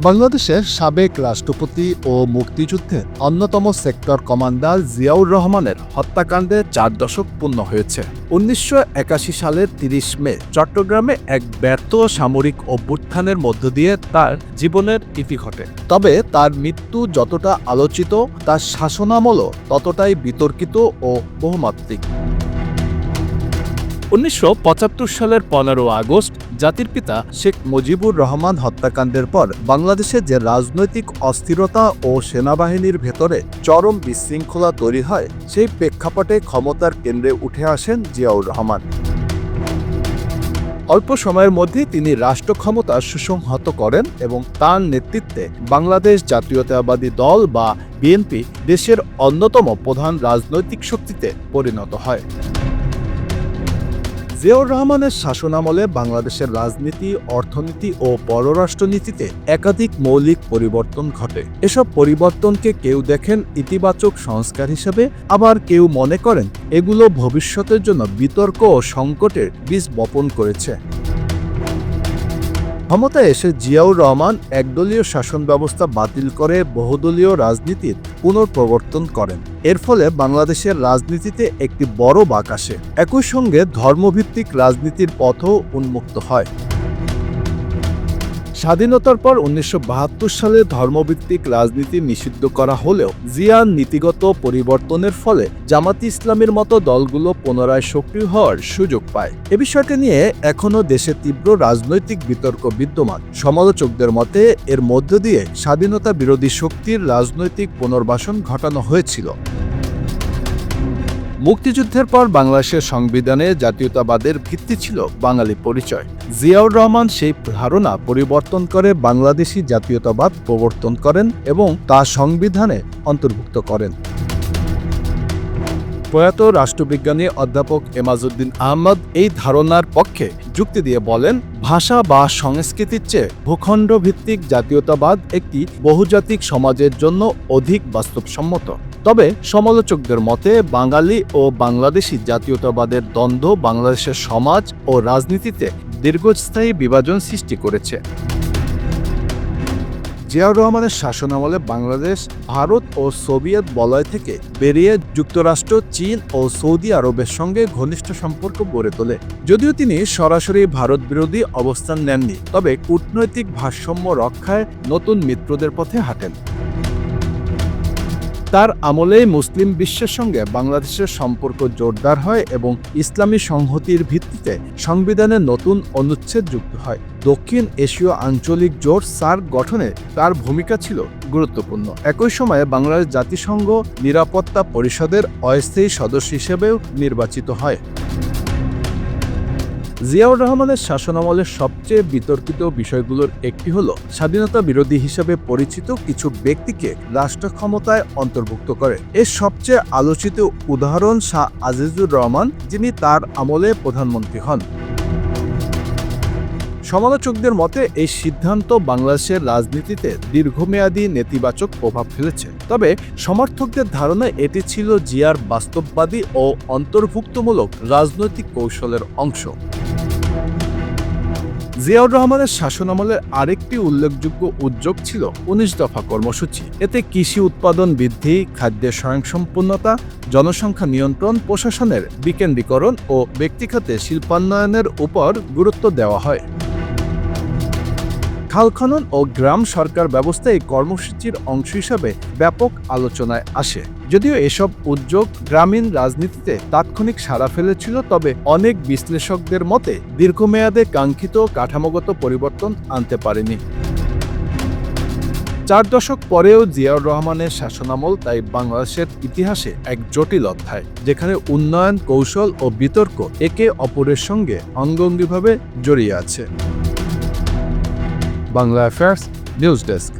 বাংলাদেশের সাবেক রাষ্ট্রপতি ও মুক্তিযুদ্ধের অন্যতম সেক্টর কমান্ডার জিয়াউর রহমানের হত্যাকাণ্ডে 4 দশক পূর্ণ হয়েছে। 1981 সালের 30 মে চট্টগ্রামে এক ব্যর্থ সামরিক অভ্যুত্থানের মধ্য দিয়ে তার জীবনের ইতি ঘটে। তবে তার মৃত্যু যতটা আলোচিত, তার শাসনামলও ততটাই বিতর্কিত ও বহুমাত্রিক। 1975 সালের 15 আগস্ট জাতির পিতা শেখ মুজিবুর রহমান হত্যাকাণ্ডের পর বাংলাদেশে যে রাজনৈতিক অস্থিরতা ও সেনাবাহিনীর ভেতরে চরম বিশৃঙ্খলা তৈরি হয়, সেই প্রেক্ষাপটে ক্ষমতার কেন্দ্রে উঠে আসেন জিয়াউর রহমান। অল্প সময়ের মধ্যেই তিনি রাষ্ট্র ক্ষমতা সুসংহত করেন এবং তার নেতৃত্বে বাংলাদেশ জাতীয়তাবাদী দল বা বিএনপি দেশের অন্যতম প্রধান রাজনৈতিক শক্তিতে পরিণত হয়। জিয়াউর রহমানের শাসনামলে বাংলাদেশের রাজনীতি, অর্থনীতি ও পররাষ্ট্রনীতিতে একাধিক মৌলিক পরিবর্তন ঘটে। এসব পরিবর্তনকে কেউ দেখেন ইতিবাচক সংস্কার হিসেবে, আবার কেউ মনে করেন এগুলো ভবিষ্যতের জন্য বিতর্ক ও সংকটের বীজ বপন করেছে। ক্ষমতায় এসে জিয়াউর রহমান একদলীয় শাসন ব্যবস্থা বাতিল করে বহুদলীয় রাজনীতির পুনঃপ্রবর্তন করেন। এর ফলে বাংলাদেশের রাজনীতিতে একটি বড় বাঁক আসে। একই সঙ্গে ধর্মভিত্তিক রাজনীতির পথও উন্মুক্ত হয়। স্বাধীনতার পর 1972 সালে ধর্মভিত্তিক রাজনীতি নিষিদ্ধ করা হলেও জিয়ার নীতিগত পরিবর্তনের ফলে জামাতে ইসলামের মতো দলগুলো পুনরায় সক্রিয় হওয়ার সুযোগ পায়। এ বিষয়কে নিয়ে এখনও দেশে তীব্র রাজনৈতিক বিতর্ক বিদ্যমান। সমালোচকদের মতে এর মধ্য দিয়ে স্বাধীনতা বিরোধী শক্তির রাজনৈতিক পুনর্বাসন ঘটানো হয়েছিল। মুক্তিযুদ্ধের পর বাংলাদেশের সংবিধানে জাতীয়তাবাদের ভিত্তি ছিল বাঙালি পরিচয়। জিয়াউর রহমান সেই ধারণা পরিবর্তন করে বাংলাদেশি জাতীয়তাবাদ প্রবর্তন করেন এবং তা সংবিধানে অন্তর্ভুক্ত করেন। প্রয়াত রাষ্ট্রবিজ্ঞানী অধ্যাপক এমাজউদ্দিন আহমদ এই ধারণার পক্ষে যুক্তি দিয়ে বলেন, ভাষা বা সংস্কৃতির চেয়ে ভূখণ্ড ভিত্তিক জাতীয়তাবাদ একটি বহুজাতিক সমাজের জন্য অধিক বাস্তবসম্মত। তবে সমালোচকদের মতে বাঙালি ও বাংলাদেশি জাতীয়তাবাদের দ্বন্দ্ব বাংলাদেশের সমাজ ও রাজনীতিতে দীর্ঘস্থায়ী বিভাজন সৃষ্টি করেছে। জিয়াউর রহমানের শাসনামলে বাংলাদেশ ভারত ও সোভিয়েত বলয় থেকে বেরিয়ে যুক্তরাষ্ট্র, চীন ও সৌদি আরবের সঙ্গে ঘনিষ্ঠ সম্পর্ক গড়ে তোলে। যদিও তিনি সরাসরি ভারত বিরোধী অবস্থান নেননি, তবে কূটনৈতিক ভারসাম্য রক্ষায় নতুন মিত্রদের পথে হাঁটেন। তার আমলেই মুসলিম বিশ্বের সঙ্গে বাংলাদেশের সম্পর্ক জোরদার হয় এবং ইসলামী সংহতির ভিত্তিতে সংবিধানে নতুন অনুচ্ছেদ যুক্ত হয়। দক্ষিণ এশীয় আঞ্চলিক জোট সার্ক গঠনে তার ভূমিকা ছিল গুরুত্বপূর্ণ। একই সময়ে বাংলাদেশ জাতিসংঘ নিরাপত্তা পরিষদের অস্থায়ী সদস্য হিসেবেও নির্বাচিত হয়। জিয়াউর রহমানের শাসনামলের সবচেয়ে বিতর্কিত বিষয়গুলোর একটি হল স্বাধীনতা বিরোধী হিসেবে পরিচিত কিছু ব্যক্তিকে রাষ্ট্র ক্ষমতায় অন্তর্ভুক্ত করে। এর সবচেয়ে আলোচিত উদাহরণ শাহ আজিজুর রহমান, যিনি তার আমলে প্রধানমন্ত্রী হন। সমালোচকদের মতে এই সিদ্ধান্ত বাংলাদেশের রাজনীতিতে দীর্ঘমেয়াদী নেতিবাচক প্রভাব ফেলেছে। তবে সমর্থকদের ধারণা এটি ছিল জিয়ার বাস্তববাদী ও অন্তর্ভুক্তমূলক রাজনৈতিক কৌশলের অংশ। জিয়াউর রহমানের শাসনামলের আরেকটি উল্লেখযোগ্য উদ্যোগ ছিল 19 দফা কর্মসূচি। এতে কৃষি উৎপাদন বৃদ্ধি, খাদ্যের স্বয়ংসম্পূর্ণতা, জনসংখ্যা নিয়ন্ত্রণ, প্রশাসনের বিকেন্দ্রীকরণ ও ব্যক্তিখাতে শিল্পায়নের উপর গুরুত্ব দেওয়া হয়। খাল খনন ও গ্রাম সরকার ব্যবস্থা এই কর্মসূচির অংশ হিসাবে ব্যাপক আলোচনায় আসে। যদিও এসব উদ্যোগ গ্রামীণ রাজনীতিতে তাৎক্ষণিক সাড়া ফেলেছিল, তবে অনেক বিশ্লেষকদের মতে দীর্ঘমেয়াদে কাঙ্ক্ষিত কাঠামোগত পরিবর্তন আনতে পারেনি। 4 দশক পরেও জিয়াউর রহমানের শাসনামল তাই বাংলাদেশের ইতিহাসে এক জটিল অধ্যায়, যেখানে উন্নয়ন, কৌশল ও বিতর্ক একে অপরের সঙ্গে অঙ্গাঙ্গিভাবে জড়িয়ে আছে। Bangla affairs news desk.